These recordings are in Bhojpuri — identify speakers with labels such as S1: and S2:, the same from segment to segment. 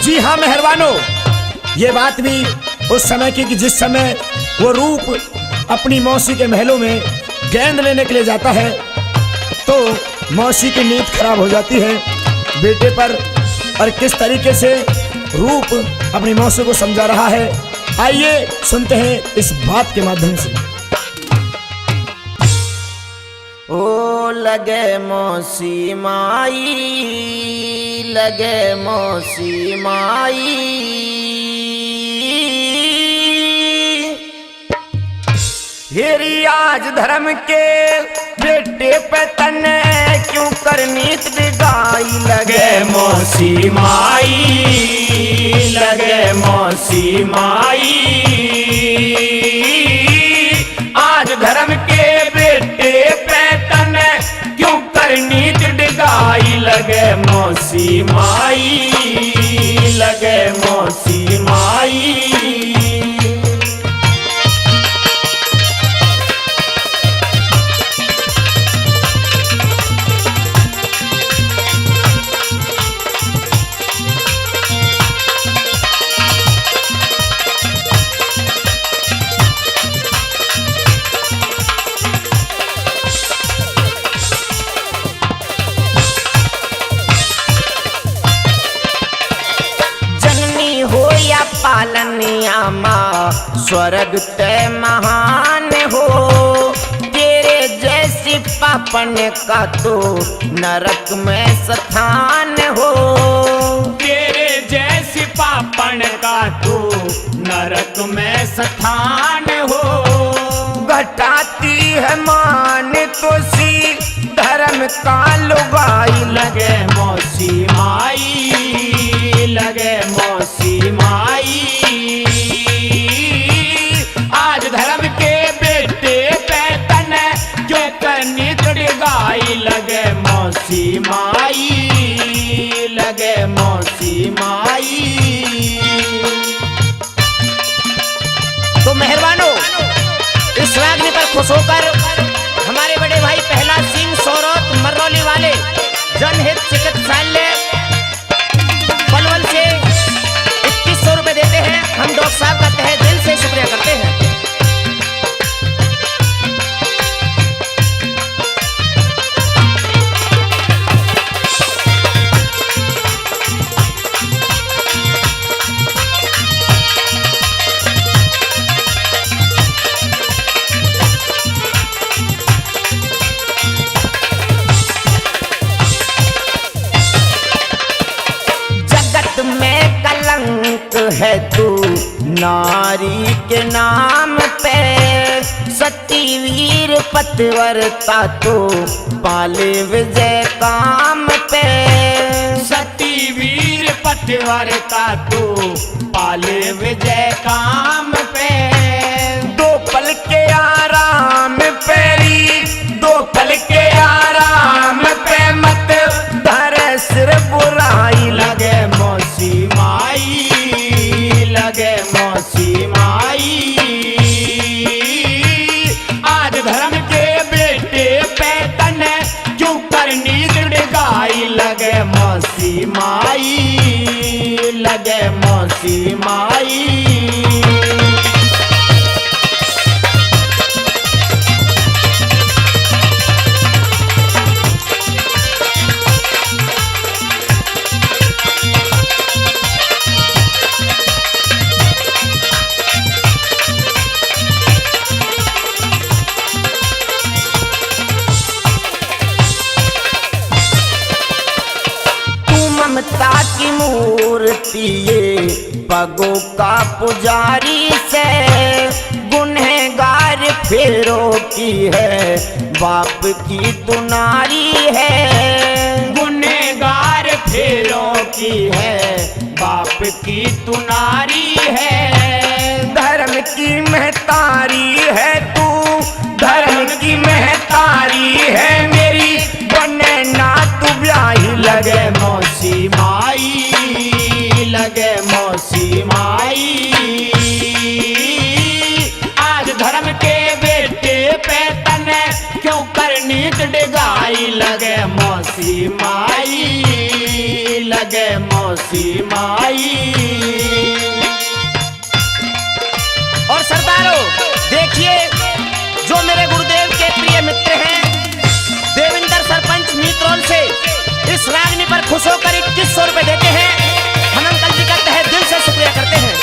S1: जी हाँ मेहरबानो, ये बात भी उस समय की कि जिस समय वो रूप अपनी मौसी के महलों में गेंद लेने के लिए जाता है तो मौसी की नींद खराब हो जाती है बेटे पर, और किस तरीके से रूप अपनी मौसी को समझा रहा है, आइए सुनते हैं इस बात के माध्यम से।
S2: ओ लगे मौसी माई, लगे मौसी माई, हेरी आज धर्म के बेटे पे तने क्यों करनी दिगाई। लगे मौसी माई, लगे मौसी माई, आज धर्म के बेटे पे तने क्यों करनी दिगाई। लगे मौसी माई, लगे मौसी माई। पालनिया माँ स्वर्ग ते महान हो, तेरे जैसी पापन का तो नरक में स्थान हो। तेरे जैसी पापन का तो नरक में स्थान हो। घटाती है मान तो सी धर्म का लुगाई। लगे मौसी माई, लगे मौसी माई, आज धर्म के बेटे पे तने क्यों करनी दिगाई। लगे मौसी माई, लगे मौसी माई।
S1: तो मेहरबानो, इस रागनी पर खुश होकर हमारे बड़े भाई प्रहलाद सिंह सौरत मरौली वाले जनहित चिकित्सालय पलवल से 2100 रुपए देते हैं। हम डॉक्टर साहब का तहे दिल से शुक्रिया करते हैं।
S2: है तू नारी के नाम पे, सती वीर पतिव्रता तो पाले विजय काम पे। सती वीर पतिव्रता तो पाले विजय काम पे। दो पल के आराम पेरी, दो पल के आराम पे मत धरे सिर बुराई। लगे मौसी माई, लगे मौसी माई, आज धर्म के बेटे पे तने क्यों करनी दिगाई। लगे मौसी माई, लगे मौसी माई। ममता की मूर्ति ये पगों का पुजारी से, गुनहगार फेरों की है बाप की तू नारी है। गुनहगार फेरों की है बाप की तू नारी है। धर्म की महतारी है तू, धर्म की महतारी है मेरी, बने ना तू ब्याही। लगे मौसी माई, लगे मौसी माई, आज धर्म के बेटे पे तने क्यों करनी दिगाई। लगे मौसी माई, लगे मौसी माई।
S1: और सरदारों देखिए, जो मेरे गुरुदेव के प्रिय मित्र हैं देविंदर सरपंच मीतरौल से इस रागनी पर खुश होकर 2100 रुपए देते हैं। हम अंकल जी का तहे दिल से शुक्रिया करते हैं।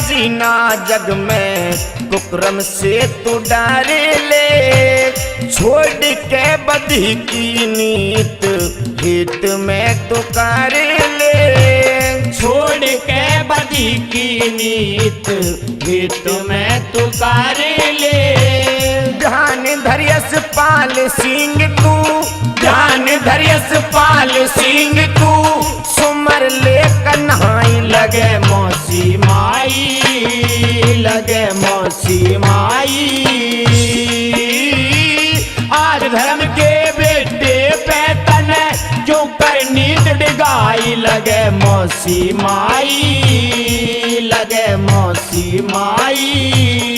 S1: जीना जग में कुकरम से तू डारे ले, छोड़ के बधी की नीत हित में तू कारे ले।
S2: छोड़ के बधी की नीत हित में तू कारे ले।
S1: ध्यान धरियस पाल सिंह तू,
S2: ध्यान धरियस पाल सिंह तू,
S1: सुमर ले कन्हाई
S2: लगे मौसी माई, लगे मौसी माई। आज धर्म के बेटे पैतन क्यों कर नींद डिगाई, लगे मौसी माई, लगे मौसी माई।